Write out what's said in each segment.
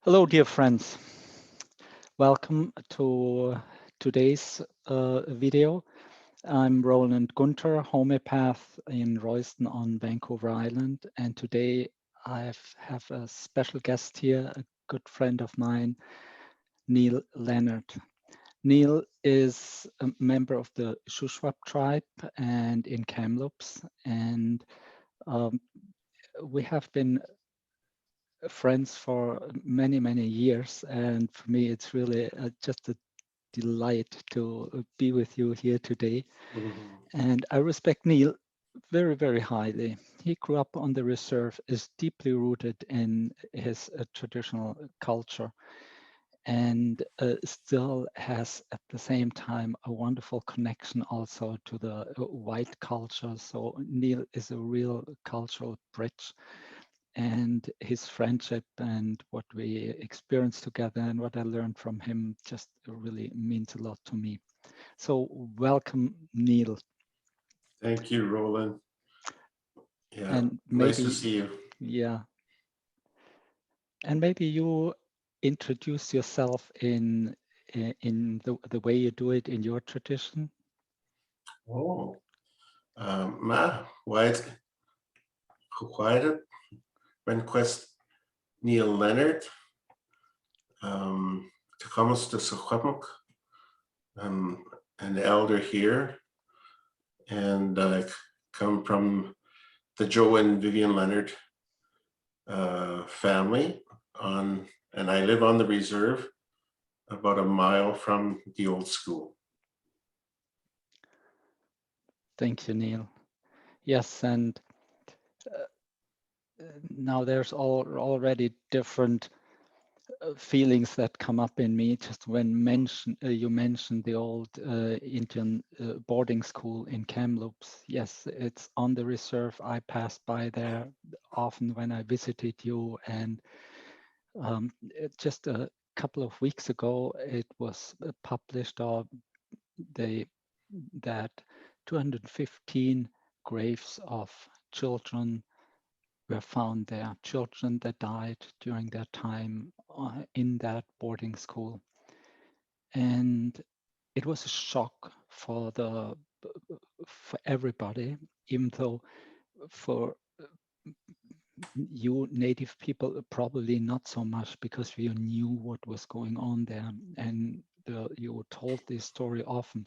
Hello, dear friends. Welcome to today's video. I'm Roland Guenther, homeopath in Royston on Vancouver Island. And today I have a special guest here, a good friend of mine, Neil Leonard. Neil is a member of the Shuswap tribe and in Kamloops. And um, we have been friends for many, many years. And for me, it's really just a delight to be with you here today. And I respect Neil very, very highly. He grew up on the reserve, is deeply rooted in his traditional culture, and still has at the same time a wonderful connection also to the white culture. So Neil is a real cultural bridge, and his friendship and what we experienced together and what I learned from him just really means a lot to me. So welcome, Neil. Thank you, Roland. Yeah, And nice to maybe, see you. yeah, and maybe you introduce yourself in the way you do it in your tradition. Oh, why when quest Neil Leonard, to come to Shuswap, um, an elder here, and come from the Joe and Vivian Leonard family and I live on the reserve about a mile from the old school. Thank you, Neil. Yes, and now there's already different feelings that come up in me just when you mentioned the old Indian boarding school in Kamloops. Yes, it's on the reserve. I passed by there often when I visited you, and just a couple of weeks ago, it was published they that 215 graves of children were found there, children that died during their time in that boarding school. And it was a shock for everybody, even though for you native people probably not so much because you knew what was going on there and you told this story often.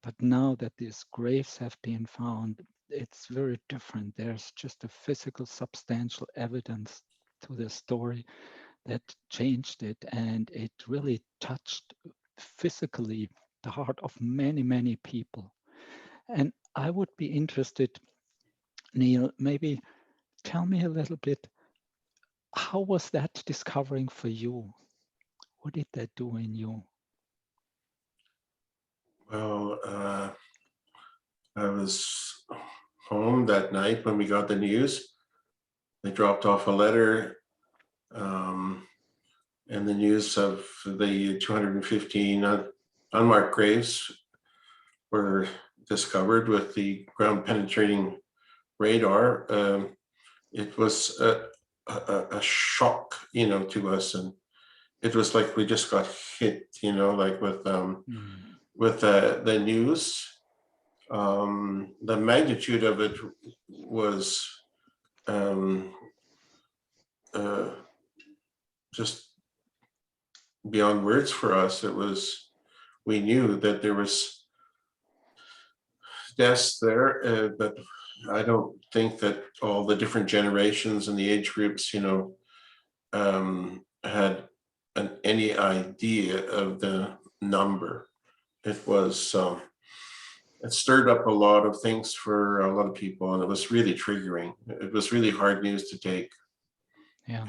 But now that these graves have been found, it's very different. There's just a physical, substantial evidence to the story that changed it, and it really touched physically the heart of many, many people. And I would be interested, Neil, maybe tell me a little bit, how was that discovering for you? What did that do in you? Well, I was home that night when we got the news. They dropped off a letter, um, and the news of the 215 unmarked graves were discovered with the ground penetrating radar. It was a shock, to us, and it was like we just got hit, like Mm. with the news. The magnitude of it was um, uh, just beyond words for us. We knew that there was deaths there, but I don't think that all the different generations and the age groups, had any idea of the number. It was, it stirred up a lot of things for a lot of people, and it was really triggering. It was really hard news to take. Yeah.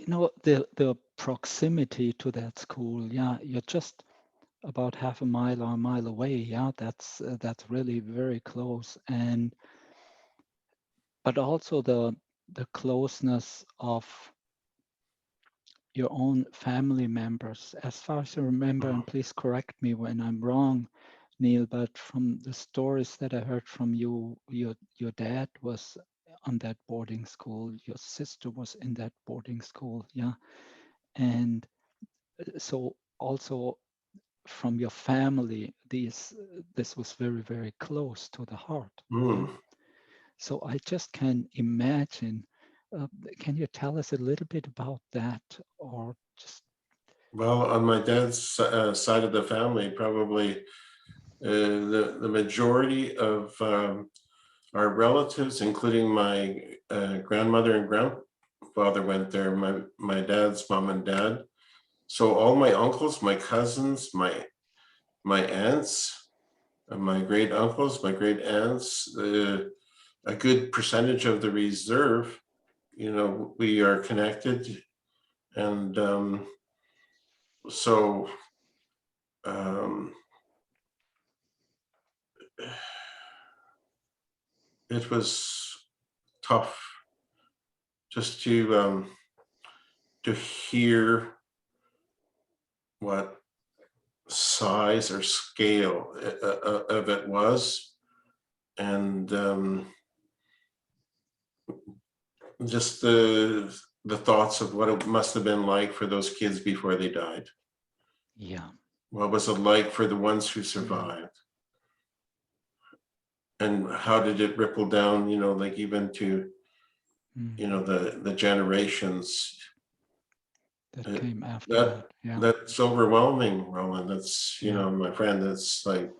Yeah. The proximity to that school, yeah, you're just about half a mile or a mile away. Yeah, that's really very close. And but also the closeness of your own family members. As far as I remember, and please correct me when I'm wrong, Neil, but from the stories that I heard from you, your dad was on that boarding school. Your sister was in that boarding school, yeah. And so also from your family, this was very, very close to the heart. Yeah? So I just can imagine. Can you tell us a little bit about that, or just? Well, on my dad's side of the family, probably the majority of our relatives, including my grandmother and grandfather, went there. My dad's mom and dad. So all my uncles, my cousins, my aunts, my great uncles, my great aunts, a good percentage of the reserve, we are connected. And so it was tough just to hear what size or scale of it was, and just the thoughts of what it must have been like for those kids before they died. Yeah. What was it like for the ones who survived? And how did it ripple down, like even to, the generations that came after that that. Yeah. that's overwhelming, Roland. That's, Yeah. my friend, that's like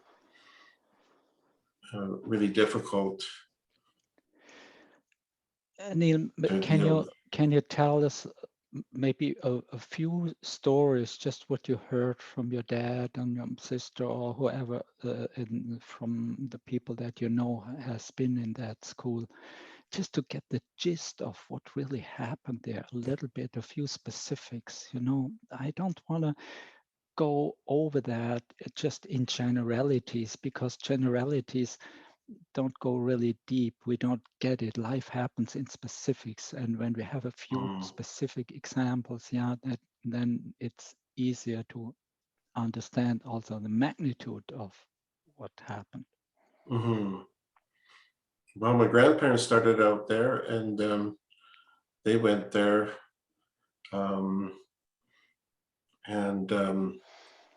really difficult. Neil, to can deal you with. can you tell us maybe a few stories, just what you heard from your dad and your sister or whoever from the people that you know has been in that school, just to get the gist of what really happened there, a little bit, a few specifics. I don't want to go over that just in generalities, because generalities don't go really deep. We don't get it. Life happens in specifics, and when we have a few specific examples, then it's easier to understand also the magnitude of what happened. Mm-hmm. Well, my grandparents started out there, and they went there, um, and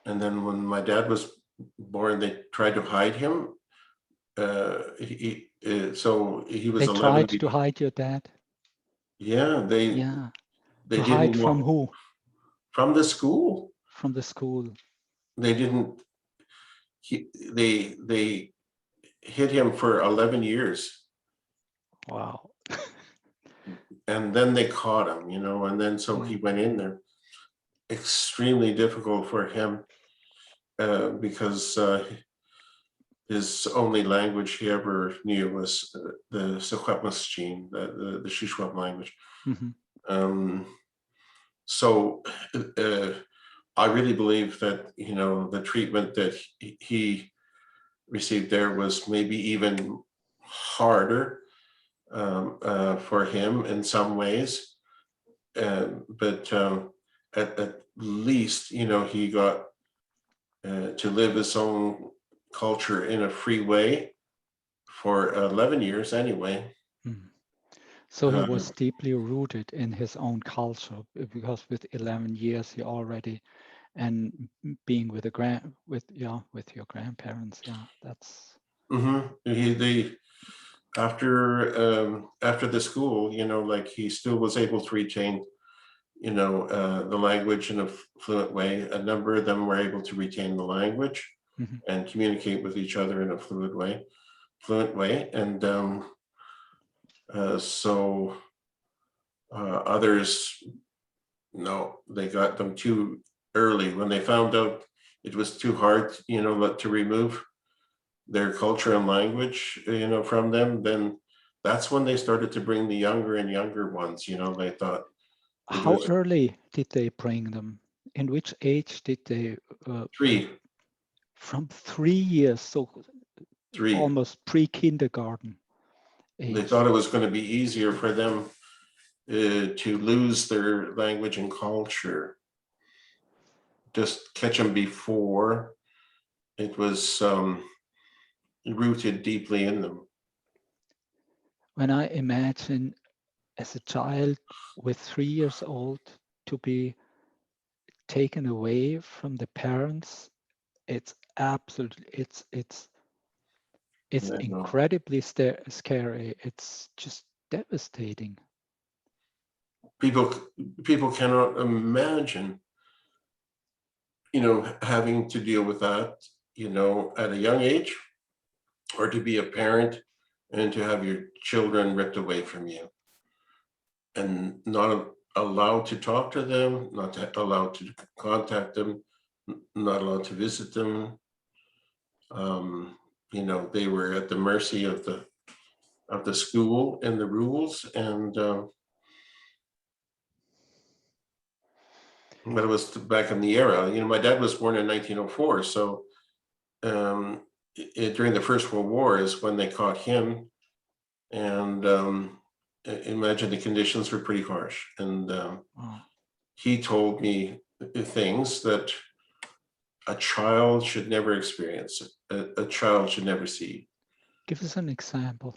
then when my dad was born, they tried to hide him. So he was They 11. tried to hide your dad. Yeah, they Yeah. To hide didn't from want who? from the school. From the school. They didn't. They hid him for 11 years. Wow. And then they caught him, and then so he went in there. Extremely difficult for him because his only language he ever knew was the Secwepemc, the Shuswap language. Mm-hmm. So I really believe that, the treatment that he received there was maybe even harder for him in some ways. But at least, he got to live his own culture in a free way for 11 years anyway. So he was deeply rooted in his own culture, because with 11 years he already, and being with with your grandparents, that's. They after the school, like he still was able to retain, the language in a fluent way. A number of them were able to retain the language and communicate with each other in a fluent way. And so others, no, they got them too early when they found out it was too hard, to remove their culture and language, from them. Then that's when they started to bring the younger and younger ones. They thought it How was early did they bring them? In which age did they? 3. From 3 years, so 3. almost pre-kindergarten They age. thought it was going to be easier for them to lose their language and culture. Just catch them before it was rooted deeply in them. When I imagine as a child with 3 years old to be taken away from the parents, it's absolutely, it's I know. incredibly scary. It's just devastating. People, people cannot imagine, having to deal with that, at a young age, or to be a parent and to have your children ripped away from you and not allowed to talk to them, not allowed to contact them, not allowed to visit them. They were at the mercy of the school and the rules, and but it was back in the era. My dad was born in 1904, so during the First World War is when they caught him, and imagine the conditions were pretty harsh, and Wow. he told me things that a child should never experience, a child should never see. Give us an example.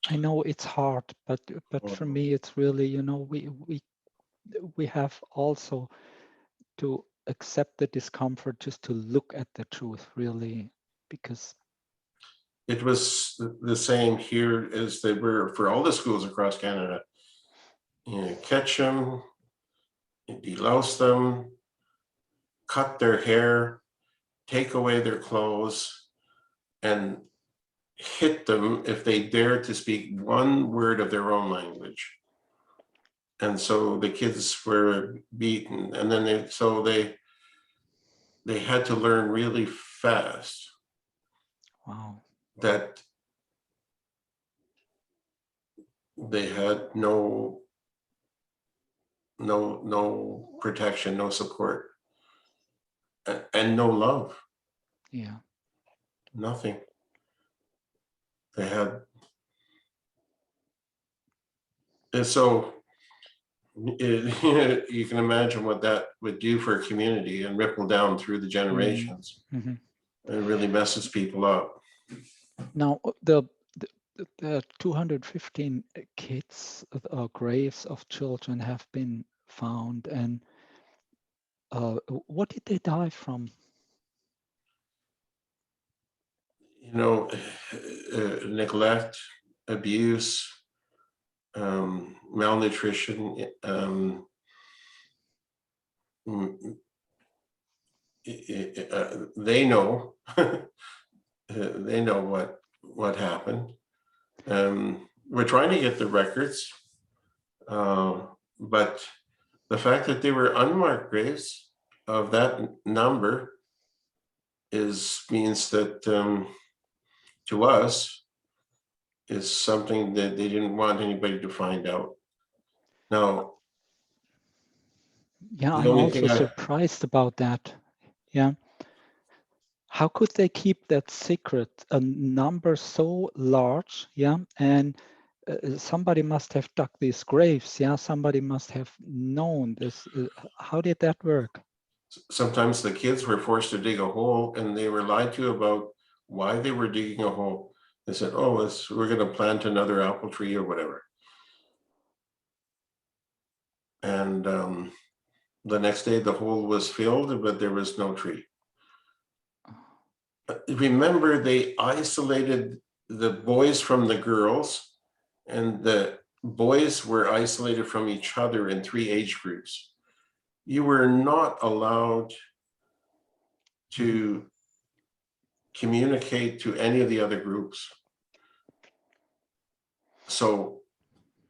I know it's hard, but for me, it's really, we have also to accept the discomfort just to look at the truth, really, because It was the same here as they were for all the schools across Canada. Catch them, delouse them, cut their hair, take away their clothes, and hit them if they dared to speak one word of their own language. And so the kids were beaten, and then they had to learn really fast wow, that they had no protection, no support, and no love, yeah. nothing. They had, and so you can imagine what that would do for a community and ripple down through the generations. Mm-hmm. It really messes people up. Now, the 215 kids or graves of children have been found, and what did they die from? Neglect, abuse, malnutrition. They know. They know what happened. We're trying to get the records, but the fact that they were unmarked graves of that number means that to us is something that they didn't want anybody to find out. Now, Yeah, the I'm only also thing surprised about that. Yeah. How could they keep that secret? A number so large, yeah, and somebody must have dug these graves, yeah. Somebody must have known this. How did that work? sometimes the kids were forced to dig a hole, and they were lied to about why they were digging a hole. They said, "Oh, we're going to plant another apple tree or whatever." And the next day, the hole was filled, but there was no tree. Remember, they isolated the boys from the girls, and the boys were isolated from each other in 3 age groups. You were not allowed to communicate to any of the other groups. So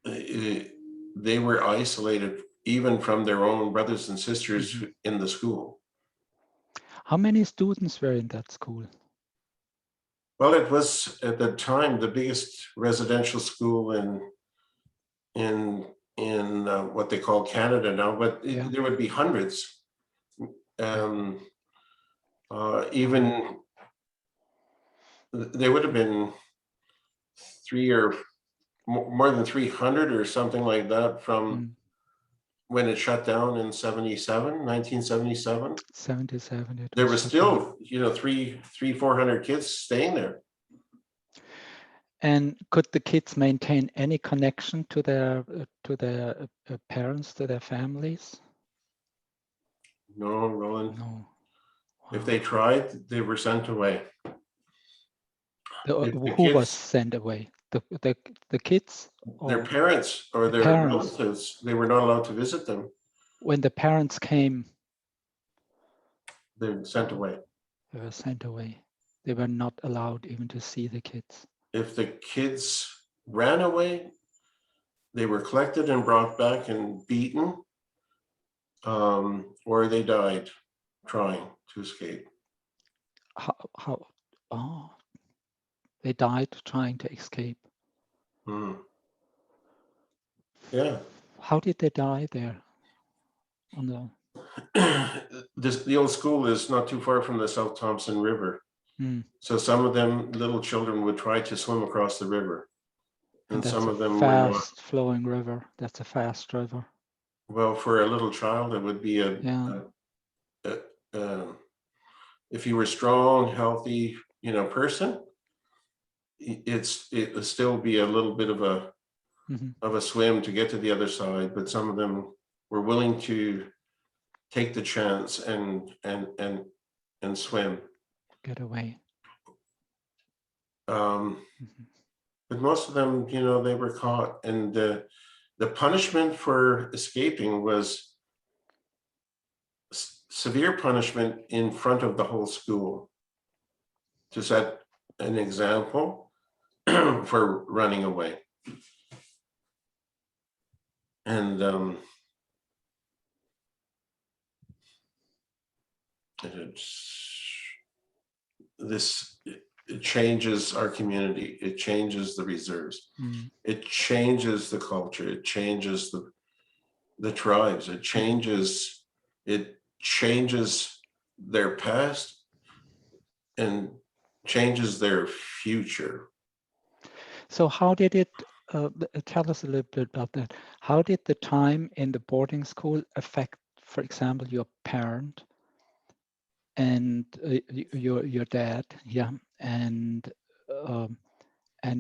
they were isolated even from their own brothers and sisters in the school. How many students were in that school? Well, it was at the time the biggest residential school in what they call Canada now, but there would be hundreds. Even there would have been more than 300 or something like that from when it shut down in 1977. 77. There was still, 400 kids staying there. And could the kids maintain any connection to their parents, to their families? No, Roland. No. If Wow. they tried, they were sent away. If the Who was kids, sent away? The kids their or parents or the their parents? relatives, they were not allowed to visit them. When the parents came, They were sent away. they were sent away. They were not allowed even to see the kids. If the kids ran away, they were collected and brought back and beaten, or they died trying to escape. How? Oh, they died trying to escape. Mm. Yeah. How did they die there? On the The old school is not too far from the South Thompson River. So some of them little children would try to swim across the river. And that's some a of them were not. fast flowing river. That's a fast river. Well, for a little child, it would be if you were strong, healthy, person, it would still be a little bit of a swim to get to the other side. But some of them were willing to take the chance and swim. Get away. But most of them, they were caught, and the punishment for escaping was severe punishment in front of the whole school to set an example for running away. And it changes our community. It changes the reserves. It changes the culture. It changes the tribes. It changes their past and changes their future. So how did it, tell us a little bit about that. How did the time in the boarding school affect, for example, your parent and your dad, yeah, and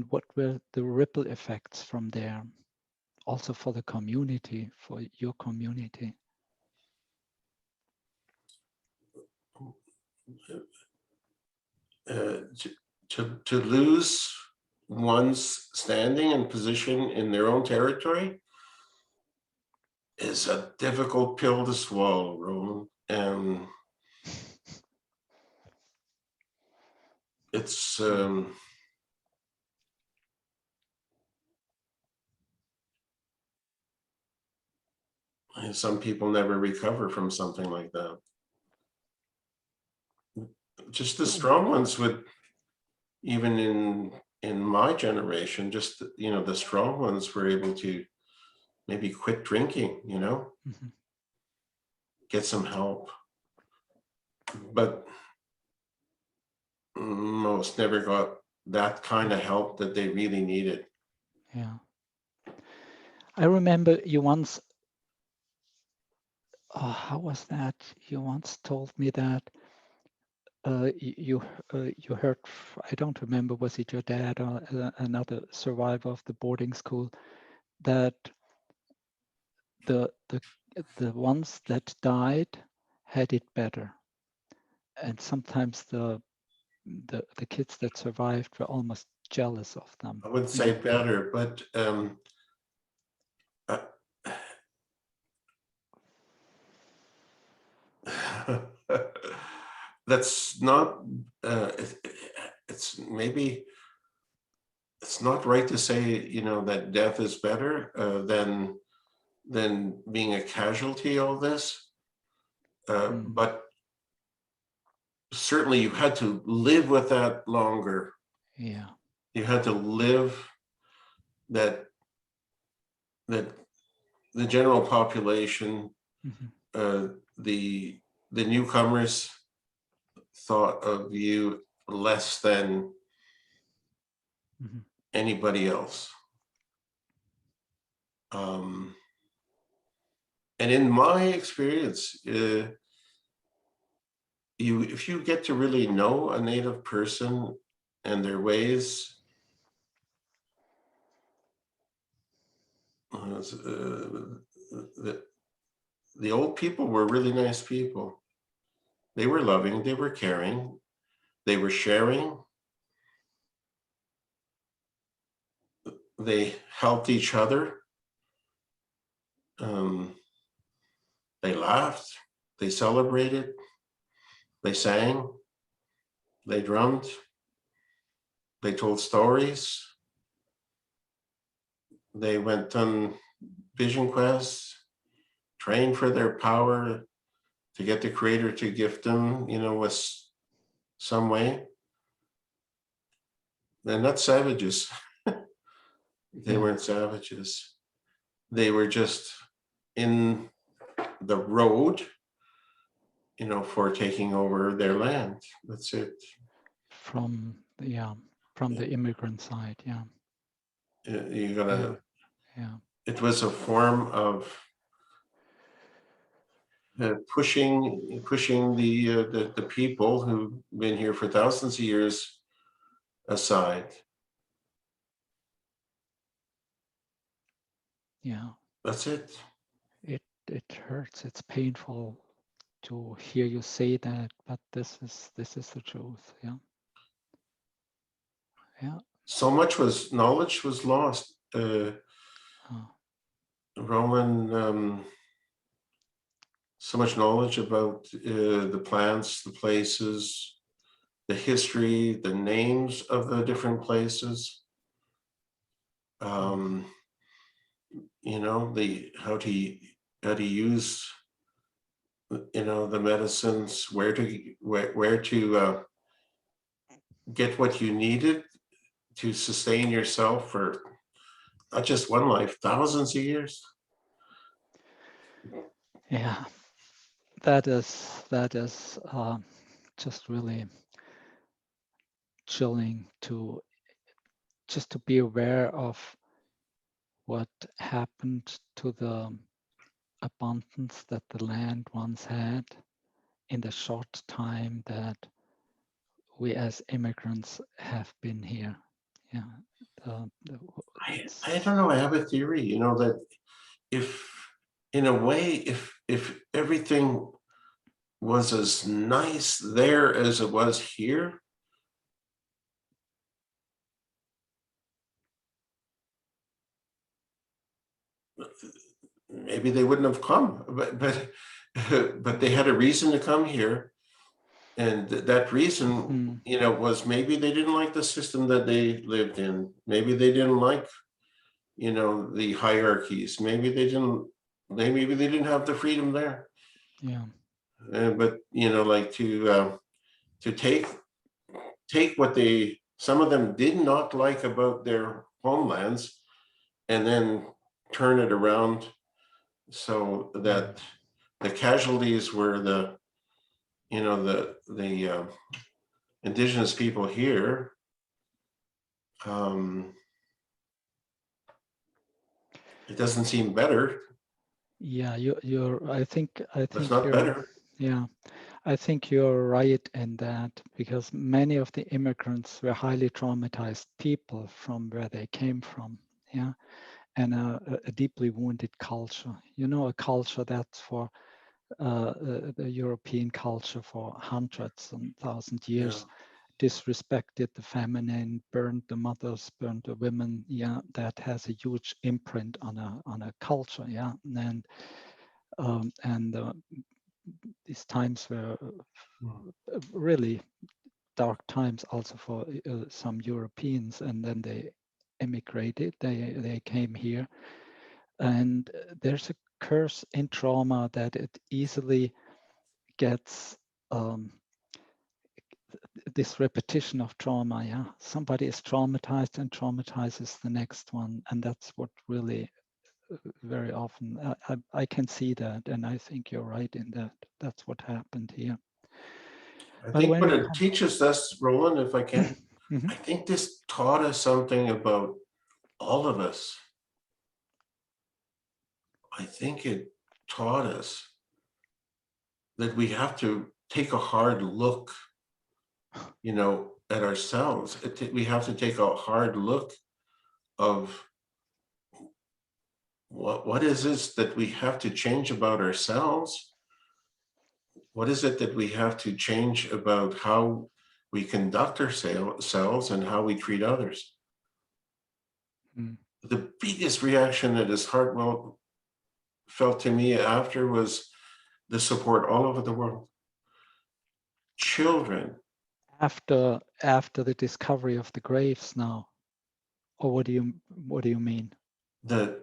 what were the ripple effects from there, also for the community, for your community? To lose one's standing and position in their own territory is a difficult pill to swallow, Roland. And it's some people never recover from something like that. Just the strong ones would, even in my generation, just the strong ones were able to maybe quit drinking, get some help, but most never got that kind of help that they really needed. Yeah, I remember you once, how was that? You once told me that you heard, I don't remember, was it your dad or another survivor of the boarding school, that the ones that died had it better, and sometimes the kids that survived were almost jealous of them. I wouldn't say better, but that's not it's maybe it's not right to say that death is better than being a casualty of this, but certainly you had to live with that longer. Yeah, you had to live that the general population, the newcomers thought of you less than anybody else. And in my experience, if you get to really know a Native person and their ways, the old people were really nice people. They were loving, they were caring, they were sharing, they helped each other, they laughed, they celebrated, they sang, they drummed, they told stories, they went on vision quests, trained for their power to get the creator to gift them, with some way. They're not savages. They weren't savages. They were just in the road, for taking over their land. That's it. From the immigrant side, You gotta. Yeah. It was a form of pushing the people who've been here for thousands of years aside. Yeah. That's it. It hurts. It's painful to hear you say that, but this is the truth. Yeah. So much knowledge was lost. Roland, so much knowledge about the plants, the places, the history, the names of the different places. How to use, the medicines, where to get what you needed to sustain yourself for not just one life, thousands of years. Yeah, that is just really chilling to be aware of what happened to the abundance that the land once had in the short time that we as immigrants have been here. I don't know. I have a theory, that if, in a way, if everything was as nice there as it was here, maybe they wouldn't have come. But they had a reason to come here, and that reason, was maybe they didn't like the system that they lived in. Maybe they didn't like, the hierarchies. Maybe they didn't have the freedom there. Yeah. But like to take what some of them did not like about their homelands, and then turn it around so that the casualties were the indigenous people here. It doesn't seem better. Yeah, I think It's not you're better. Yeah, I think you're right in that, because many of the immigrants were highly traumatized people from where they came from. Yeah, and a deeply wounded culture. A culture that's for the European culture for hundreds and thousands years. Disrespected the feminine, burned the mothers, burned the women. Yeah, that has a huge imprint on a culture. Yeah, and these times were really dark times also for some Europeans, and then they emigrated. They came here, and there's a curse in trauma that it easily gets. This repetition of trauma, somebody is traumatized and traumatizes the next one, and that's what really very often I can see that, and I think you're right in that. That's what happened here. I But think when what we it teaches us, Roland, if I can, I think this taught us something about all of us. I think it taught us that we have to take a hard look, at ourselves. We have to take a hard look of what is this that we have to change about ourselves? What is it that we have to change about how we conduct ourselves and how we treat others? Mm. The biggest reaction that his heart felt to me after was the support all over the world. Children. After the discovery of the graves now, or what do you mean?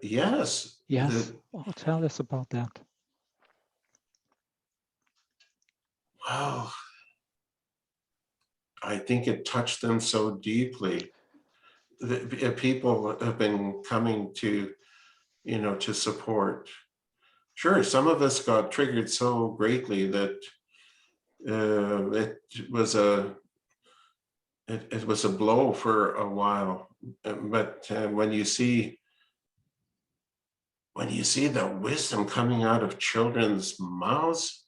Yes. Yes. Oh, tell us about that. Wow. I think it touched them so deeply. The people have been coming to, to support. Sure, some of us got triggered so greatly that it was a blow for a while. But when you see the wisdom coming out of children's mouths,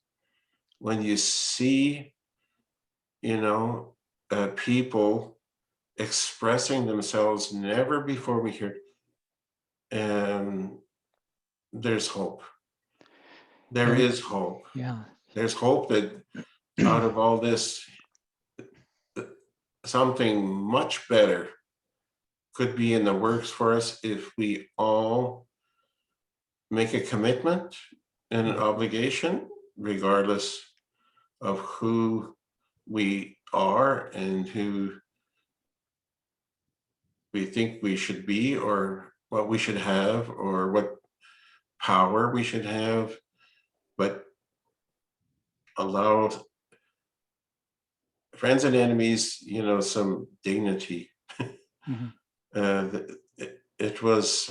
when you see, people expressing themselves never before we heard, and there's hope. There is hope. Yeah. There's hope that out of all this, something much better could be in the works for us if we all make a commitment and an obligation, regardless of who we are and who we think we should be, or what we should have, or what power we should have, but allow friends and enemies, some dignity. Mhm. It was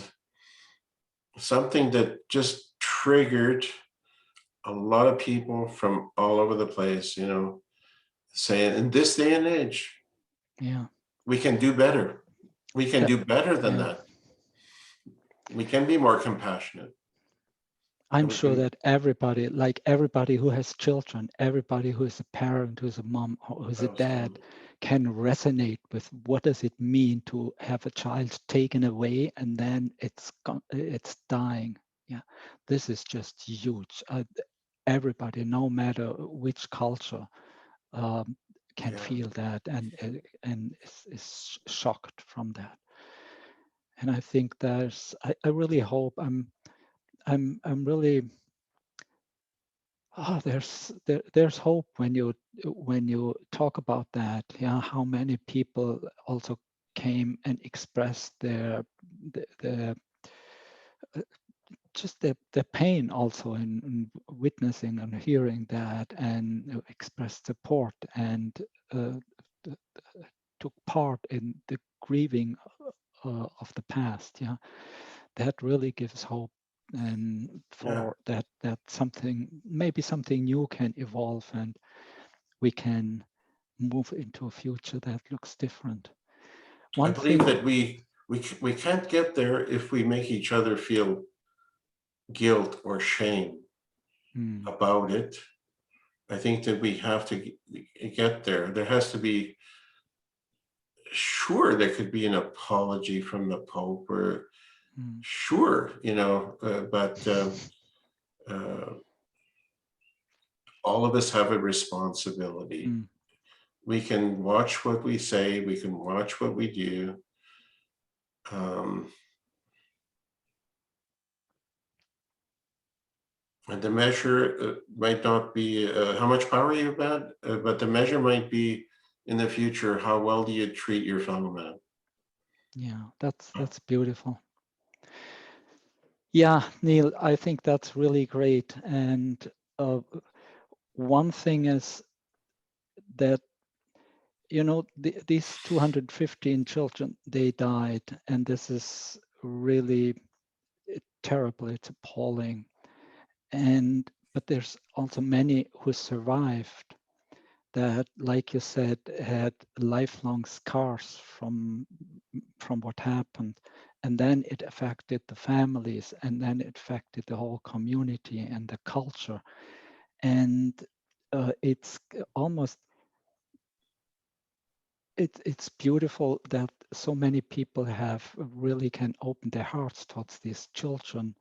something that just triggered a lot of people from all over the place, saying, in this day and age, Yeah. we can do better. We can That, do better than yeah. that. We can be more compassionate. I'm And we sure can, that everybody who has children, everybody who is a parent, who's a mom, or who's a dad, absolutely. can resonate with what does it mean to have a child taken away and then it's dying. Yeah, this is just huge. Everybody, no matter which culture, can Yeah. feel that and is shocked from that. And I think I really hope I'm really there's hope when you talk about that. Yeah, how many people also came and expressed the just the pain also in witnessing and hearing that and expressed support and uh, th- took part in the grieving of the past. Yeah, that really gives hope and Yeah. for that something maybe something new can evolve and we can move into a future that looks different. I One believe thing, that we can't get there if we make each other feel guilt or shame mm, about it. I think that we have to get there. There has to be, sure, there could be an apology from the Pope, or mm, sure, but all of us have a responsibility. mm, We can watch what we say, we can watch what we do. Um, and the measure might not be how much power you've got, but the measure might be in the future, how well do you treat your fellow man? yeah, that's beautiful. Yeah, Neil, I think that's really great. And uh, one thing is that these 215 children, they died, and this is really terrible. It's appalling. And but there's also many who survived that, like you said, had lifelong scars from what happened, and then it affected the families, and then it affected the whole community and the culture, and it's almost it's beautiful that so many people have really can open their hearts towards these children.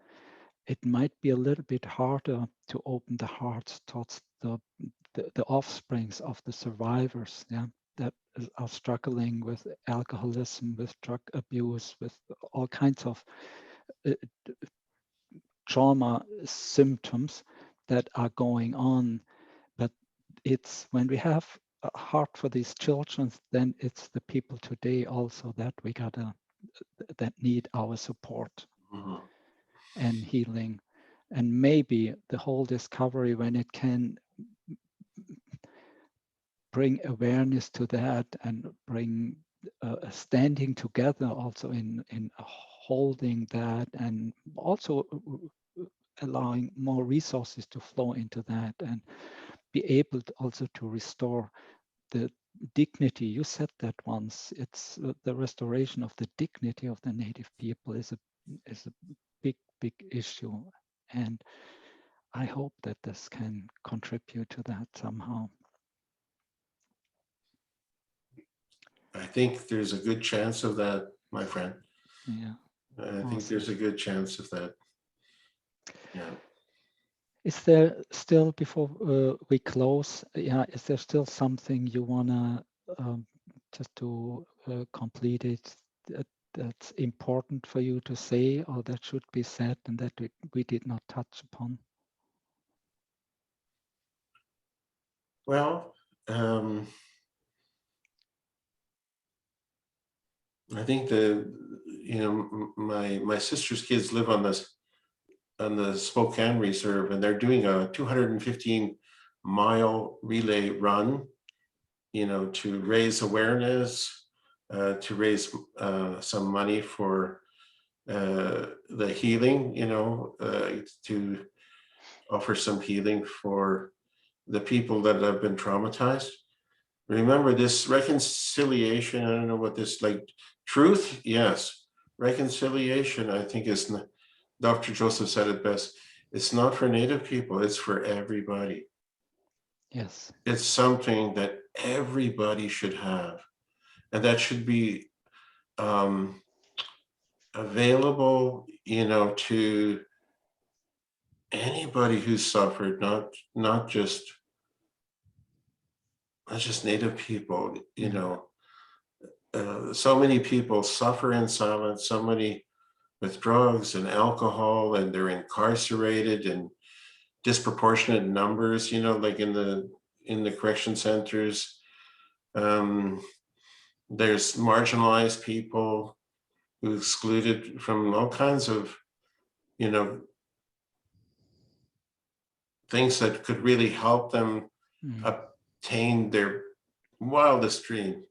It might be a little bit harder to open the hearts towards the offsprings of the survivors, yeah, that are struggling with alcoholism, with drug abuse, with all kinds of uh, trauma symptoms that are going on. But it's when we have a heart for these children, then it's the people today also that we gotta that need our support Mhm. and healing. And maybe the whole discovery, when it can bring awareness to that and bring standing together also in holding that, and also allowing more resources to flow into that, and be able to also to restore the dignity. You said that once. It's the restoration of the dignity of the native people is a big issue, and I hope that this can contribute to that somehow. I think there's a good chance of that, my friend. Yeah, I think awesome. there's a good chance of that. Yeah. Is there still, before we close, yeah, is there still something you wanna just to complete it, that's important for you to say, or that should be said and that we did not touch upon? Well, I think my sister's kids live on the Spokane Reserve, and they're doing a 215-mile relay run, to raise awareness, to raise some money for the healing, to offer some healing for the people that have been traumatized. Remember this reconciliation, I don't know what this, like, truth, yes. Reconciliation, I think, Dr. Joseph said it best. It's not for Native people, it's for everybody. Yes. It's something that everybody should have, and that should be available, to anybody who's suffered, not just Native people. Yeah. So many people suffer in silence. So many with drugs and alcohol, and they're incarcerated in disproportionate numbers. Like in the correction centers. There's marginalized people who excluded from all kinds of you know things that could really help them Mm. obtain their wildest dream,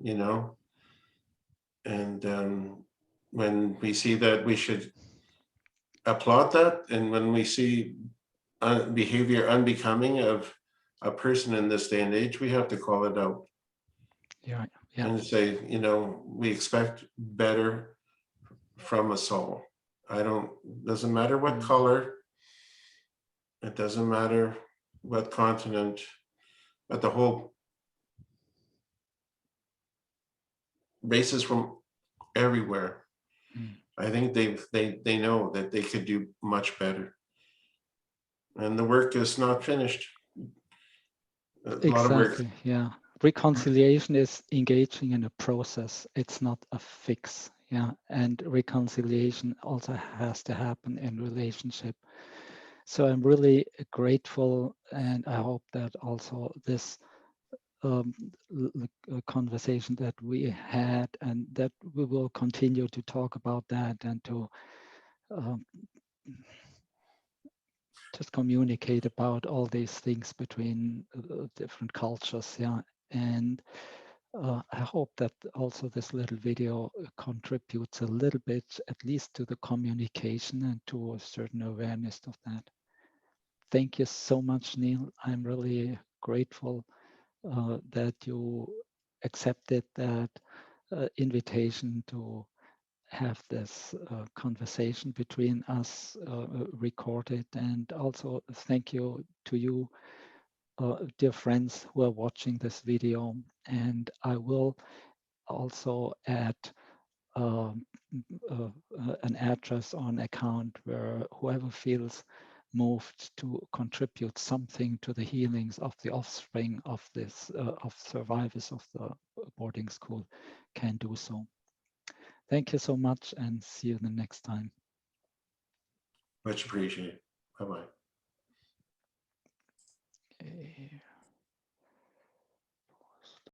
and when we see that, we should applaud that. And when we see behavior unbecoming of a person in this day and age, we have to call it out Yeah. Yeah. and say, we expect better from us all. Doesn't matter what Mm. color, it doesn't matter what continent, but the whole races from everywhere. Mm. I think they know that they could do much better, and the work is not finished. A lot of work. Exactly. Yeah. Reconciliation is engaging in a process. It's not a fix. Yeah. And reconciliation also has to happen in relationship. So I'm really grateful, and I hope that also this um, conversation that we had, and that we will continue to talk about that, and to um, just communicate about all these things between different cultures. Yeah. And I hope that also this little video contributes a little bit, at least to the communication and to a certain awareness of that. Thank you so much, Neil. I'm really grateful that you accepted that invitation to have this conversation between us recorded. And also thank you to you, dear friends who are watching this video. And I will also add an address or an account where whoever feels moved to contribute something to the healings of the offspring of this of survivors of the boarding school can do so. Thank you so much and see you the next time. Much appreciated. Bye-bye.